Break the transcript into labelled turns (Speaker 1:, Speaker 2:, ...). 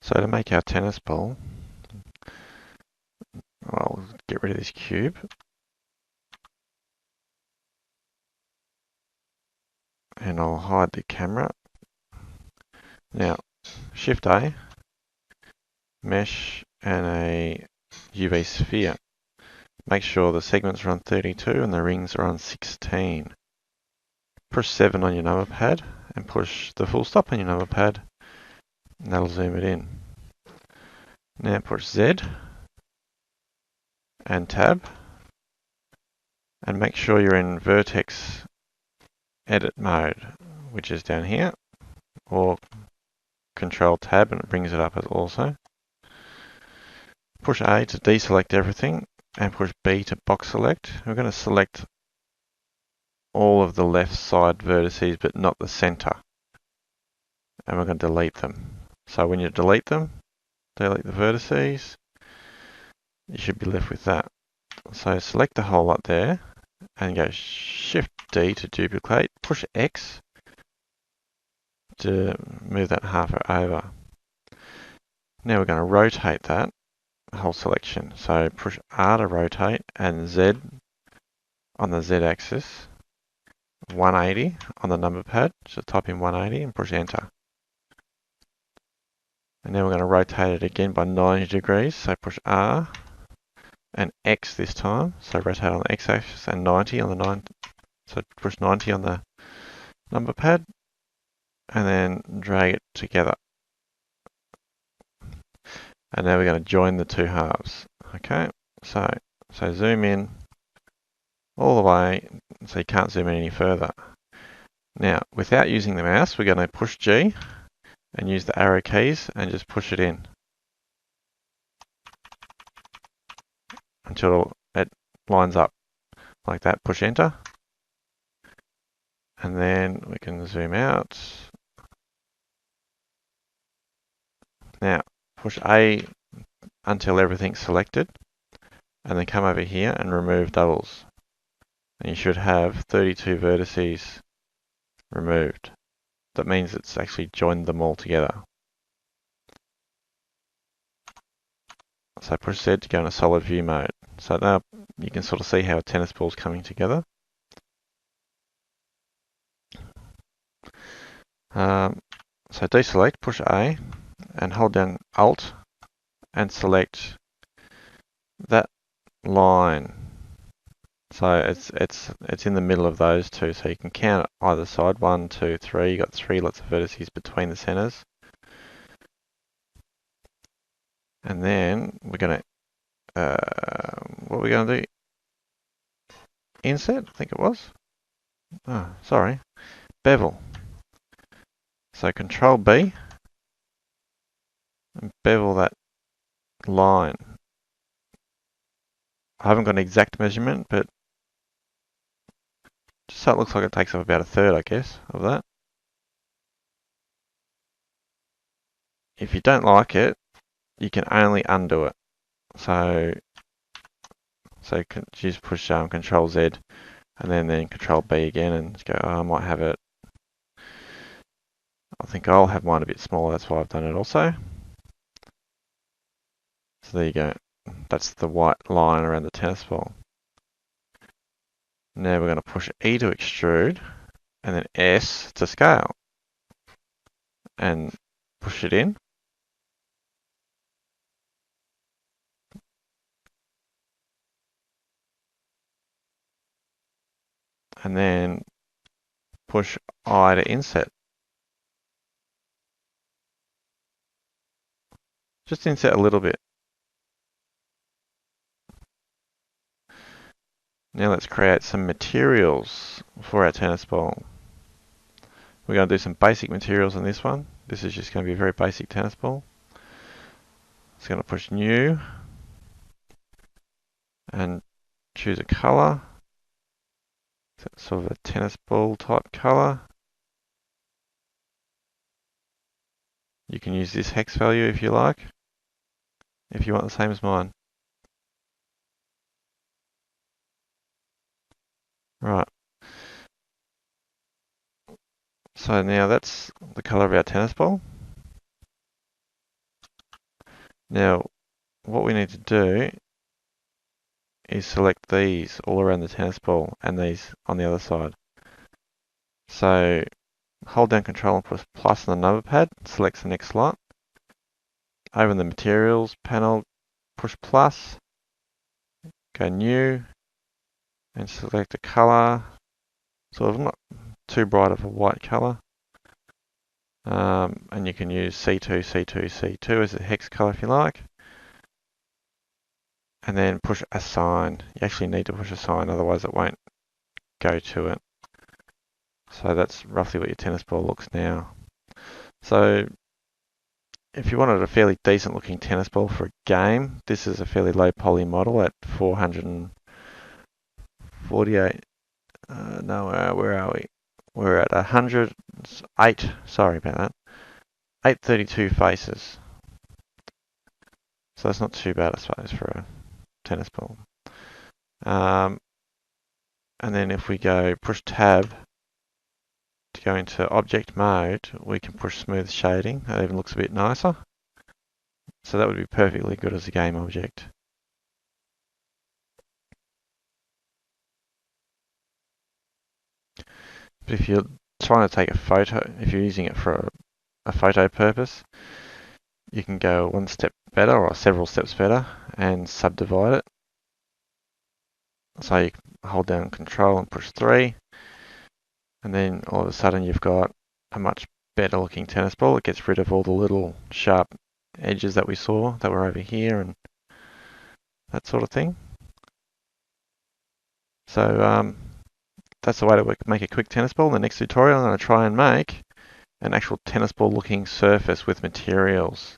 Speaker 1: So to make our tennis ball, I'll get rid of this cube. And I'll hide the camera. Now, Shift A, mesh and a UV sphere. Make sure the segments are on 32 and the rings are on 16. Push 7 on your number pad and push the full stop on your number pad, and that'll zoom it in. Now push Z and tab and make sure you're in vertex edit mode, which is down here, or control tab and it brings it up as also. Push A to deselect everything and push B to box select. We're going to select all of the left side vertices but not the center, and we're going to delete them. So when you delete them, delete the vertices, you should be left with that. So select the hole up there and go Shift D to duplicate, push X to move that half over. Now we're going to rotate that whole selection. So push R to rotate and Z on the Z axis, 180 on the number pad. So type in 180 and push enter. And then we're going to rotate it again by 90 degrees. So push R and X this time. So rotate on the X axis and 90 on the 9. So push 90 on the number pad and then drag it together. And now we're going to join the two halves. Okay, so zoom in all the way so you can't zoom in any further. Now, without using the mouse, we're going to push G and use the arrow keys and just push it in until it lines up like that. Push enter. And then we can zoom out. Now, push A until everything's selected, and then come over here and remove doubles. And you should have 32 vertices removed. That means it's actually joined them all together. So push Z to go into solid view mode. So now you can sort of see how a tennis ball's coming together. So deselect, push A, and hold down Alt and select that line. So it's in the middle of those two, so you can count either side. 1, 2, 3. You got 3 lots of vertices between the centers. And then we're going to, what are we going to do? Inset, I think it was. Oh, sorry. Bevel. So Control B and bevel that line. I haven't got an exact measurement, but just so it looks like it takes up about 1/3, I guess, of that. If you don't like it, you can only undo it. So just push Control Z and then Control B again and just go, oh, I might have it. I think I'll have mine a bit smaller, that's why I've done it also. So there you go. That's the white line around the tennis ball. Now we're going to push E to extrude and then S to scale. And push it in. And then push I to inset. Just inset a little bit. Now let's create some materials for our tennis ball. We're going to do some basic materials on this one. This is just going to be a very basic tennis ball. It's going to push new and choose a color. Sort of a tennis ball type color. You can use this hex value if you like, if you want the same as mine. Right. So now that's the color of our tennis ball. Now, what we need to do is select these all around the tennis ball and these on the other side. So hold down Control and push plus on the number pad, select the next slot. Over in the materials panel, push plus, go new, and select a color, sort of not too bright of a white color. And you can use C2, C2, C2 as a hex color if you like. And then push assign. You actually need to push assign, otherwise it won't go to it. So that's roughly what your tennis ball looks now. So if you wanted a fairly decent looking tennis ball for a game, this is a fairly low poly model at 448. Where are we? We're at 108, sorry about that, 832 faces. So that's not too bad, I suppose, for a tennis ball. And then if we go push tab to go into object mode, we can push smooth shading. That even looks a bit nicer. So that would be perfectly good as a game object. But if you're trying to take a photo, if you're using it for a photo purpose, you can go one step better or several steps better and subdivide it. So you hold down Control and push 3, and then all of a sudden you've got a much better looking tennis ball. It gets rid of all the little sharp edges that we saw that were over here and that sort of thing. So that's the way to make a quick tennis ball. In the next tutorial I'm going to try and make an actual tennis ball looking surface with materials.